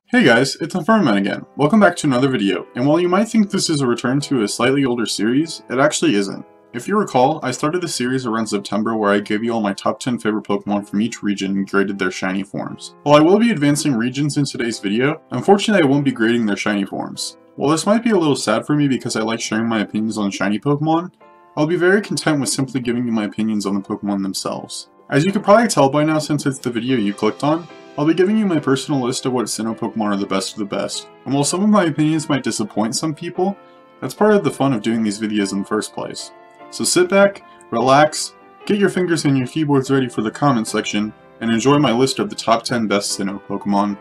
Hey guys, it's Affirman again. Welcome back to another video, and while you might think this is a return to a slightly older series, it actually isn't. If you recall, I started the series around September where I gave you all my top 10 favorite Pokemon from each region and graded their shiny forms. While I will be advancing regions in today's video, unfortunately I won't be grading their shiny forms. While this might be a little sad for me because I like sharing my opinions on shiny Pokemon, I'll be very content with simply giving you my opinions on the Pokemon themselves. As you could probably tell by now since it's the video you clicked on, I'll be giving you my personal list of what Sinnoh Pokemon are the best of the best, and while some of my opinions might disappoint some people, that's part of the fun of doing these videos in the first place. So sit back, relax, get your fingers and your keyboards ready for the comment section, and enjoy my list of the top 10 best Sinnoh Pokemon.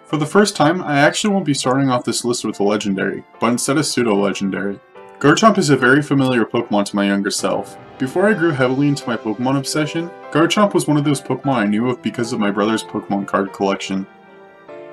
For the first time, I actually won't be starting off this list with a legendary, but instead a pseudo-legendary. Garchomp is a very familiar Pokemon to my younger self. Before I grew heavily into my Pokemon obsession, Garchomp was one of those Pokemon I knew of because of my brother's Pokemon card collection.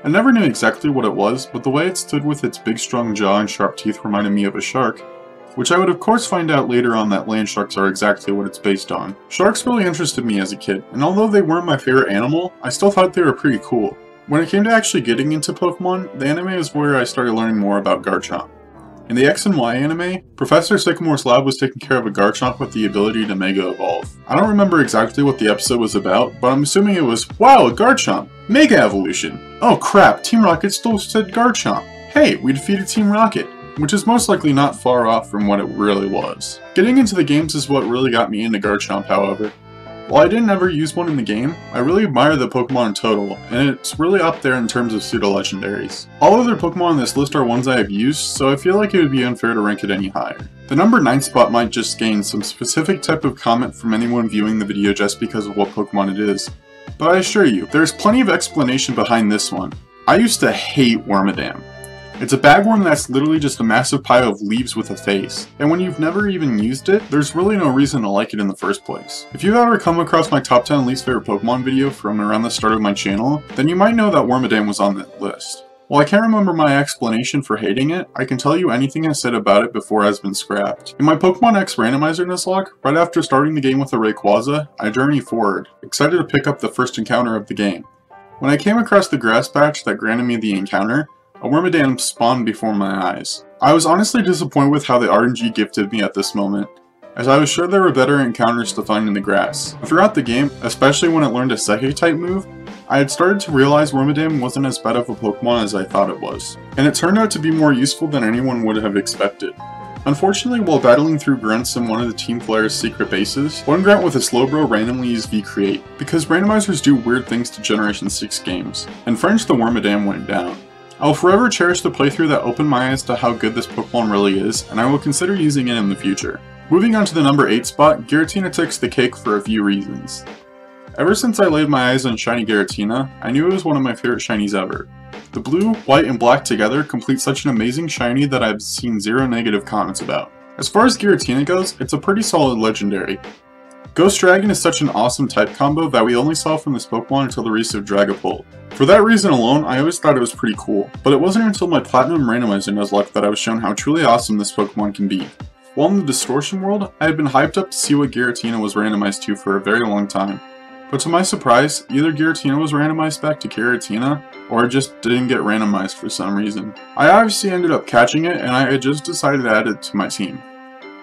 I never knew exactly what it was, but the way it stood with its big strong jaw and sharp teeth reminded me of a shark, which I would of course find out later on that land sharks are exactly what it's based on. Sharks really interested me as a kid, and although they weren't my favorite animal, I still thought they were pretty cool. When it came to actually getting into Pokemon, the anime is where I started learning more about Garchomp. In the X and Y anime, Professor Sycamore's lab was taking care of a Garchomp with the ability to Mega Evolve. I don't remember exactly what the episode was about, but I'm assuming it was, wow, a Garchomp! Mega Evolution! Oh crap, Team Rocket still said Garchomp! Hey, we defeated Team Rocket! Which is most likely not far off from what it really was. Getting into the games is what really got me into Garchomp, however. While I didn't ever use one in the game, I really admire the Pokemon in total, and it's really up there in terms of pseudo-legendaries. All other Pokemon on this list are ones I have used, so I feel like it would be unfair to rank it any higher. The number 9 spot might just gain some specific type of comment from anyone viewing the video just because of what Pokemon it is, but I assure you, there's plenty of explanation behind this one. I used to hate Wormadam. It's a bagworm that's literally just a massive pile of leaves with a face, and when you've never even used it, there's really no reason to like it in the first place. If you've ever come across my top 10 least favorite Pokemon video from around the start of my channel, then you might know that Wormadam was on that list. While I can't remember my explanation for hating it, I can tell you anything I said about it before has been scrapped. In my Pokemon X randomizer Nuzlocke, right after starting the game with a Rayquaza, I journey forward, excited to pick up the first encounter of the game. When I came across the grass patch that granted me the encounter, a Wormadam spawned before my eyes. I was honestly disappointed with how the RNG gifted me at this moment, as I was sure there were better encounters to find in the grass. Throughout the game, especially when it learned a Psychic-type move, I had started to realize Wormadam wasn't as bad of a Pokemon as I thought it was, and it turned out to be more useful than anyone would have expected. Unfortunately, while battling through grunts in one of the Team Flare's secret bases, one grunt with a Slowbro randomly used V-Create, because randomizers do weird things to Generation 6 games, and French the Wormadam went down. I will forever cherish the playthrough that opened my eyes to how good this Pokemon really is, and I will consider using it in the future. Moving on to the number 8 spot, Giratina takes the cake for a few reasons. Ever since I laid my eyes on shiny Giratina, I knew it was one of my favorite shinies ever. The blue, white, and black together complete such an amazing shiny that I've seen zero negative comments about. As far as Giratina goes, it's a pretty solid legendary. Ghost Dragon is such an awesome type combo that we only saw from this Pokemon until the release of Dragapult. For that reason alone, I always thought it was pretty cool, but it wasn't until my Platinum Randomizer Nuzlocke that I was shown how truly awesome this Pokemon can be. While in the Distortion world, I had been hyped up to see what Giratina was randomized to for a very long time. But to my surprise, either Giratina was randomized back to Giratina, or it just didn't get randomized for some reason. I obviously ended up catching it, and I had just decided to add it to my team.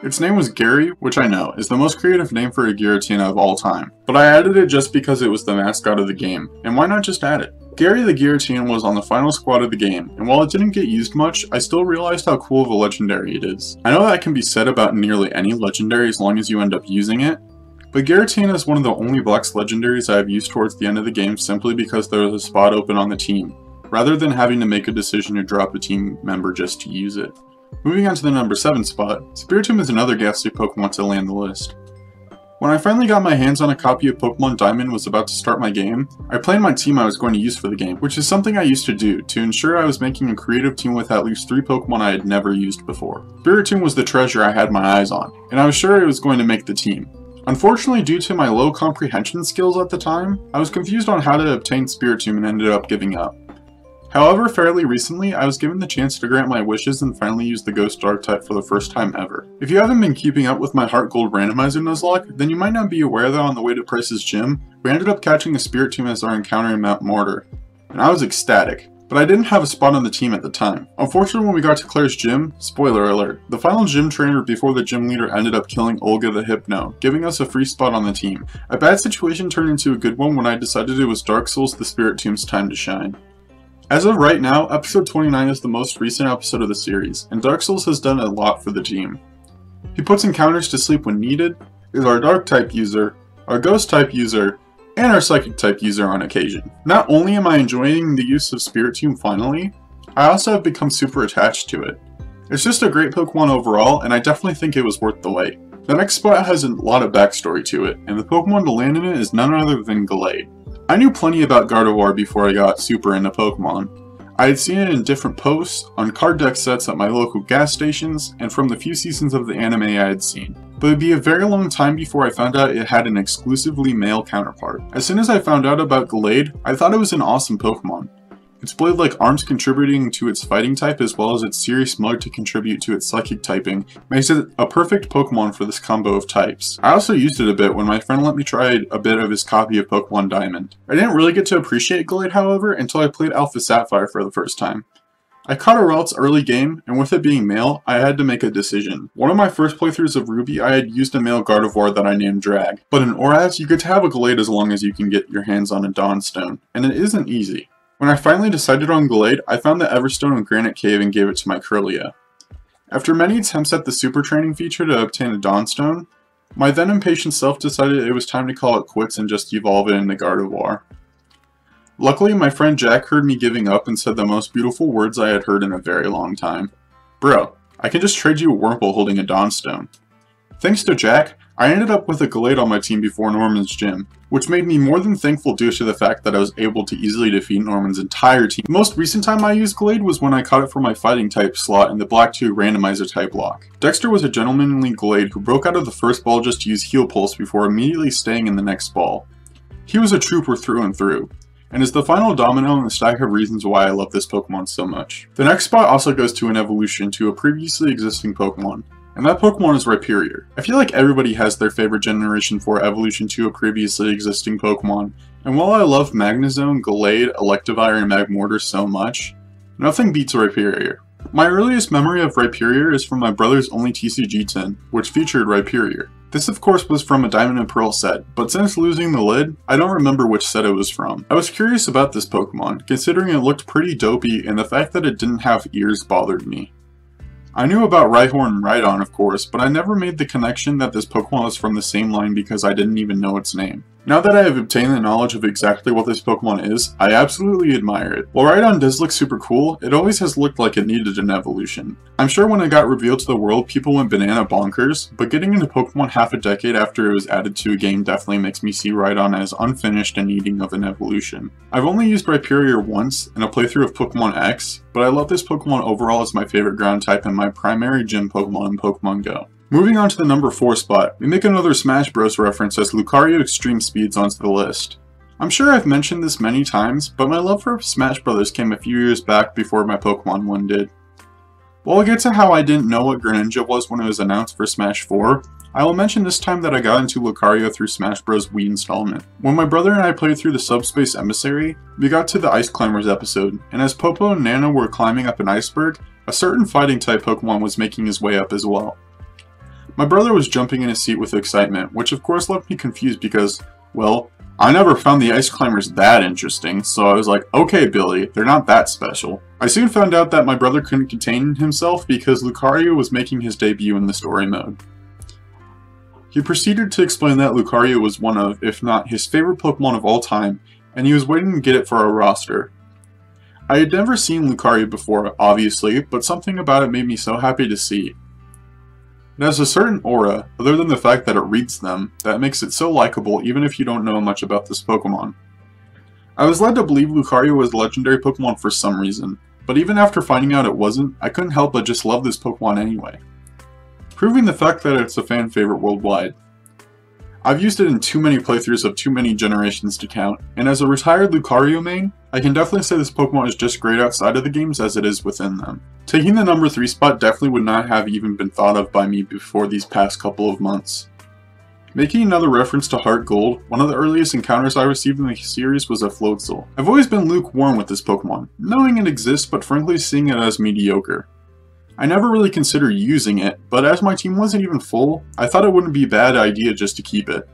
Its name was Gary, which I know is the most creative name for a Giratina of all time, but I added it just because it was the mascot of the game, and why not just add it? Gary the Giratina was on the final squad of the game, and while it didn't get used much, I still realized how cool of a legendary it is. I know that can be said about nearly any legendary as long as you end up using it, but Giratina is one of the only Black's legendaries I have used towards the end of the game simply because there was a spot open on the team, rather than having to make a decision to drop a team member just to use it. Moving on to the number 7 spot, Spiritomb is another ghastly Pokemon to land the list. When I finally got my hands on a copy of Pokemon Diamond and was about to start my game, I planned my team I was going to use for the game, which is something I used to do to ensure I was making a creative team with at least 3 Pokemon I had never used before. Spiritomb was the treasure I had my eyes on, and I was sure it was going to make the team. Unfortunately, due to my low comprehension skills at the time, I was confused on how to obtain Spiritomb and ended up giving up. However, fairly recently, I was given the chance to grant my wishes and finally use the Ghost Dark type for the first time ever. If you haven't been keeping up with my Heart Gold Randomizer Nuzlocke, then you might not be aware that on the way to Price's gym, we ended up catching a Spiritomb as our encounter in Mount Mortar, and I was ecstatic. but I didn't have a spot on the team at the time. Unfortunately, when we got to Claire's gym, spoiler alert, the final gym trainer before the gym leader ended up killing Olga the Hypno, giving us a free spot on the team. A bad situation turned into a good one when I decided it was Dark Souls the Spiritom's time to shine. As of right now, episode 29 is the most recent episode of the series, and Dark Souls has done a lot for the team. He puts encounters to sleep when needed, is our Dark type user, our Ghost type user, and our Psychic type user on occasion. Not only am I enjoying the use of Spiritomb finally, I also have become super attached to it. It's just a great Pokemon overall, and I definitely think it was worth the wait. The next spot has a lot of backstory to it, and the Pokemon to land in it is none other than Gallade. I knew plenty about Gardevoir before I got super into Pokemon. I had seen it in different posts, on card deck sets at my local gas stations, and from the few seasons of the anime I had seen. But it would be a very long time before I found out it had an exclusively male counterpart. As soon as I found out about Gallade, I thought it was an awesome Pokemon. Its blade-like arms contributing to its fighting type as well as its serious mud to contribute to its psychic typing makes it a perfect Pokemon for this combo of types. I also used it a bit when my friend let me try a bit of his copy of Pokemon Diamond. I didn't really get to appreciate Gallade, however, until I played Alpha Sapphire for the first time. I caught a relatively early game, and with it being male, I had to make a decision. One of my first playthroughs of Ruby, I had used a male Gardevoir that I named Drag, but in Oraz, you get to have a Gallade as long as you can get your hands on a Dawnstone, and it isn't easy. When I finally decided on Gallade, I found the Everstone in Granite Cave and gave it to my Kirlia. After many attempts at the Super Training feature to obtain a Dawnstone, my then impatient self decided it was time to call it quits and just evolve it into Gardevoir. Luckily, my friend Jack heard me giving up and said the most beautiful words I had heard in a very long time. Bro, I can just trade you a Wurmple holding a Dawnstone. Thanks to Jack, I ended up with a Gallade on my team before Norman's gym, which made me more than thankful due to the fact that I was able to easily defeat Norman's entire team. The most recent time I used Gallade was when I caught it for my fighting type slot in the Black 2 randomizer type lock. Dexter was a gentlemanly Gallade who broke out of the first ball just to use Heal Pulse before immediately staying in the next ball. He was a trooper through and through, and is the final domino in the stack of reasons why I love this Pokemon so much. The next spot also goes to an evolution to a previously existing Pokemon, and that Pokemon is Rhyperior. I feel like everybody has their favorite generation 4 evolution to a previously existing Pokemon, and while I love Magnezone, Gallade, Electivire, and Magmortar so much, nothing beats Rhyperior. My earliest memory of Rhyperior is from my brother's only TCG tin, which featured Rhyperior. This of course was from a Diamond and Pearl set, but since losing the lid, I don't remember which set it was from. I was curious about this Pokemon, considering it looked pretty dopey and the fact that it didn't have ears bothered me. I knew about Rhyhorn and Rhydon of course, but I never made the connection that this Pokemon was from the same line because I didn't even know its name. Now that I have obtained the knowledge of exactly what this Pokemon is, I absolutely admire it. While Rhydon does look super cool, it always has looked like it needed an evolution. I'm sure when it got revealed to the world, people went banana bonkers, but getting into Pokemon half a decade after it was added to a game definitely makes me see Rhydon as unfinished and needing of an evolution. I've only used Rhyperior once in a playthrough of Pokemon X, but I love this Pokemon overall as my favorite ground type and my primary gym Pokemon in Pokemon Go. Moving on to the number 4 spot, we make another Smash Bros reference as Lucario Extreme Speeds onto the list. I'm sure I've mentioned this many times, but my love for Smash Bros came a few years back before my Pokemon one did. While we'll get to how I didn't know what Greninja was when it was announced for Smash 4, I will mention this time that I got into Lucario through Smash Bros. Wii installment. When my brother and I played through the Subspace Emissary, we got to the Ice Climbers episode, and as Popo and Nana were climbing up an iceberg, a certain fighting type Pokemon was making his way up as well. My brother was jumping in his seat with excitement, which of course left me confused because, well, I never found the Ice Climbers that interesting, so I was like, okay Billy, they're not that special. I soon found out that my brother couldn't contain himself because Lucario was making his debut in the story mode. He proceeded to explain that Lucario was one of, if not his favorite Pokemon of all time, and he was waiting to get it for our roster. I had never seen Lucario before, obviously, but something about it made me so happy to see. It has a certain aura, other than the fact that it reads them, that makes it so likable even if you don't know much about this Pokemon. I was led to believe Lucario was a legendary Pokemon for some reason, but even after finding out it wasn't, I couldn't help but just love this Pokemon anyway. Proving the fact that it's a fan favorite worldwide. I've used it in too many playthroughs of too many generations to count, and as a retired Lucario main, I can definitely say this Pokemon is just great outside of the games as it is within them. Taking the number 3 spot definitely would not have even been thought of by me before these past couple of months. Making another reference to Heart Gold, one of the earliest encounters I received in the series was a Floatzel. I've always been lukewarm with this Pokemon, knowing it exists but frankly seeing it as mediocre. I never really considered using it, but as my team wasn't even full, I thought it wouldn't be a bad idea just to keep it.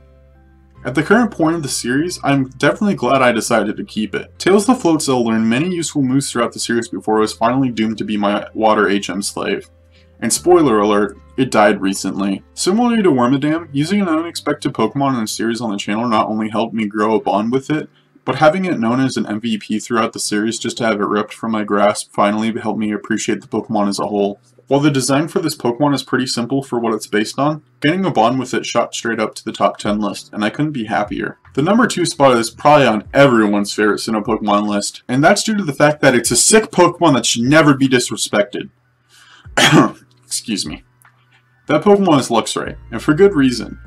At the current point of the series, I'm definitely glad I decided to keep it. Tails the Floatzel learned many useful moves throughout the series before it was finally doomed to be my water HM slave. And spoiler alert, it died recently. Similarly to Wormadam, using an unexpected Pokemon in a series on the channel not only helped me grow a bond with it, but having it known as an MVP throughout the series just to have it ripped from my grasp finally helped me appreciate the Pokemon as a whole. While the design for this Pokemon is pretty simple for what it's based on, getting a bond with it shot straight up to the top 10 list, and I couldn't be happier. The number 2 spot is probably on everyone's favorite Sinnoh Pokemon list, and that's due to the fact that it's a sick Pokemon that should never be disrespected. Excuse me. That Pokemon is Luxray, and for good reason.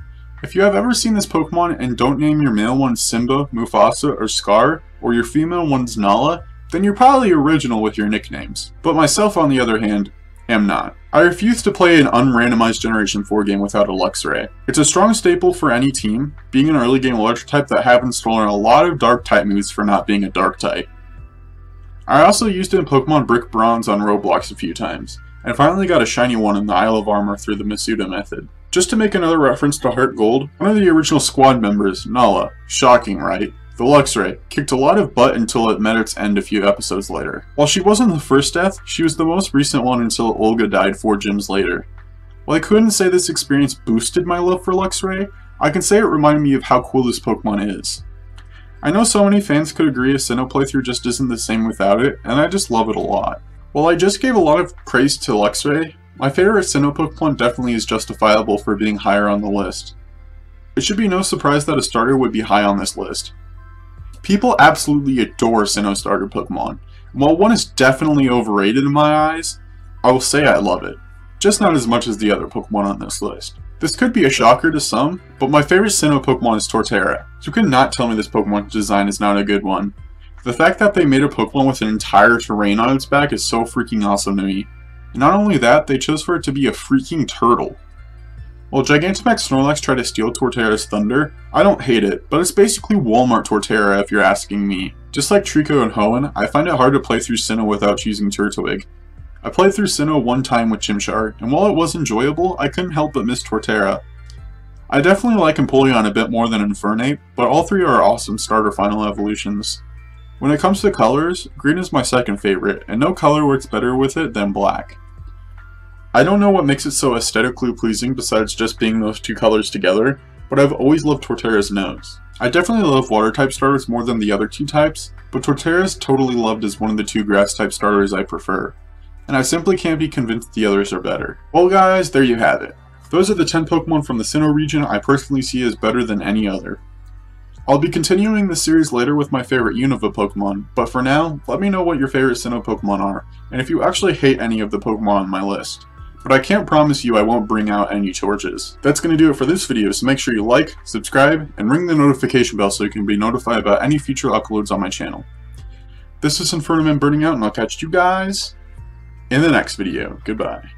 If you have ever seen this Pokemon and don't name your male one Simba, Mufasa, or Scar, or your female one's Nala, then you're probably original with your nicknames. But myself, on the other hand, am not. I refuse to play an unrandomized Generation 4 game without a Luxray. It's a strong staple for any team, being an early game electric type that happens to learn a lot of dark type moves for not being a dark type. I also used it in Pokemon Brick Bronze on Roblox a few times, and finally got a shiny one in the Isle of Armor through the Masuda method. Just to make another reference to Heart Gold, one of the original squad members, Nala, shocking right, the Luxray, kicked a lot of butt until it met its end a few episodes later. While she wasn't the first death, she was the most recent one until Olga died 4 gyms later. While I couldn't say this experience boosted my love for Luxray, I can say it reminded me of how cool this Pokemon is. I know so many fans could agree a Sinnoh playthrough just isn't the same without it, and I just love it a lot. While I just gave a lot of praise to Luxray, my favorite Sinnoh Pokemon definitely is justifiable for being higher on the list. It should be no surprise that a starter would be high on this list. People absolutely adore Sinnoh starter Pokemon, and while one is definitely overrated in my eyes, I will say I love it, just not as much as the other Pokemon on this list. This could be a shocker to some, but my favorite Sinnoh Pokemon is Torterra. You could not tell me this Pokemon design is not a good one. The fact that they made a Pokemon with an entire terrain on its back is so freaking awesome to me. And not only that, they chose for it to be a freaking turtle. While Gigantamax Snorlax tried to steal Torterra's thunder, I don't hate it, but it's basically Walmart Torterra if you're asking me. Just like Trico and Hoenn, I find it hard to play through Sinnoh without choosing Turtwig. I played through Sinnoh one time with Chimchar, and while it was enjoyable, I couldn't help but miss Torterra. I definitely like Empoleon a bit more than Infernape, but all 3 are awesome starter final evolutions. When it comes to colors, green is my second favorite, and no color works better with it than black. I don't know what makes it so aesthetically pleasing besides just being those 2 colors together, but I've always loved Torterra's nose. I definitely love water type starters more than the other 2 types, but Torterra's totally loved as one of the 2 grass type starters I prefer, and I simply can't be convinced the others are better. Well guys, there you have it. Those are the 10 Pokemon from the Sinnoh region I personally see as better than any other. I'll be continuing this series later with my favorite Unova Pokemon, but for now, let me know what your favorite Sinnoh Pokemon are, and if you actually hate any of the Pokemon on my list. But I can't promise you I won't bring out any torches. That's going to do it for this video, so make sure you like, subscribe, and ring the notification bell so you can be notified about any future uploads on my channel. This is Inferno Man burning out, and I'll catch you guys in the next video. Goodbye.